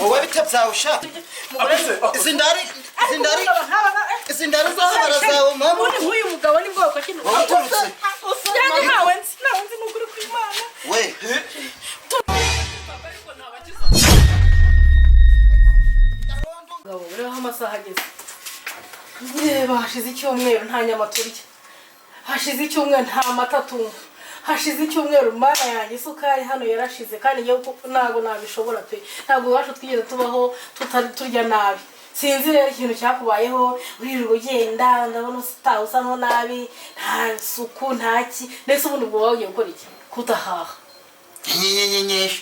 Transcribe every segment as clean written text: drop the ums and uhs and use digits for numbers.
wowe bitabyawe sha izindari z'abara zawe mama ubundi nk'uyu mugabo ni bwoko ki waturutse nawe nzi n'ukuri kw'Imana we ureba aho amasaha ageze reba hashize icyumweru nta nyama turya hashize icyumweru nta mata tunywa hashize icyumweru mana yanjye isukari hano yarashize kandi ntabwo nabishobora pe ntabwo iwacu twigeze tubaho turya nabi sinzi rero ikintu cyakubayeho uririrwa ugenda ndabona usa no nabi nta suku ntaki ndetse ubundi ubwo wagiye gukora iki kudahaha nyenyenyenyesha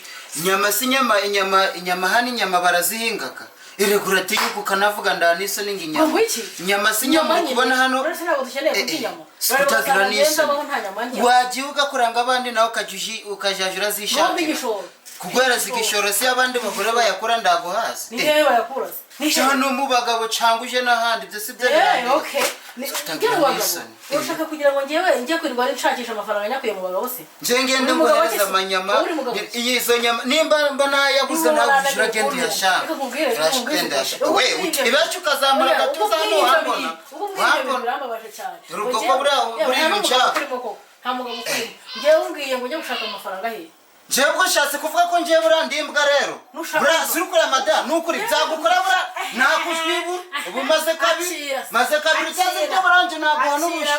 inyama hano inyama barazihingaga iregura tinyuka ukanavuga ndaniso n'inyama inyama si inyama kubona hano utagira n'iso wagiye ugakuranga abandi nawe ukajya urazishakira kugwera zigishoro si abandi bagore bayakura ndago hasi ni hehe bayakura cyane mu bagabo cyangwa uje n'ahandi byo si byo ushaka kugira ngo njye kwirirwa nshakisha amafaranga nyakuye mu bagabo se nje ngende ngohereza amanyama izo nyama nimba mbona yaguze nawe ujura gende yashaka we ibacu kazamura gatuza hano wabona birambabaje cyane urugo ko buri nshaka nta mugabo ukuri njyewe umbwiye ngo njye gushaka amafaranga he jewe ko nshatse kuvuga ko ngiye burandimbwa rero surukura mada nukuri byagukora bura nakujwibu ubu maze kabiri cyaze byo buranje ntabwo hanubusha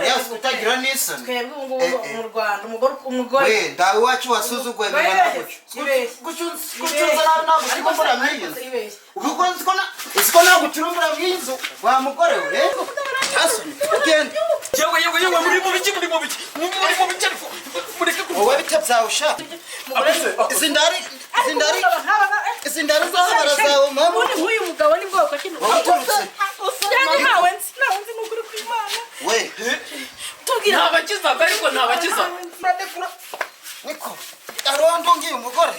yasi utagira n'isoni twebwe ubu mu Rwanda umugore we ndawe wacu wasuzuguye mwana gucuza ntabwo siko mbura mwiyizo uko ntabwo turumbura mwiyizo wa mugore we asoni ugende yewe muri mu biki ariko mureke wowe bitabyawe sha izindari z'abara zawe mama ubundi nk'uyu mugabo ni bwoko ki waturutse nawe nzi n'ukuri kw'Imana we tubwira ntabakizaga ariko ntabakiza niko arondo ngiye umugore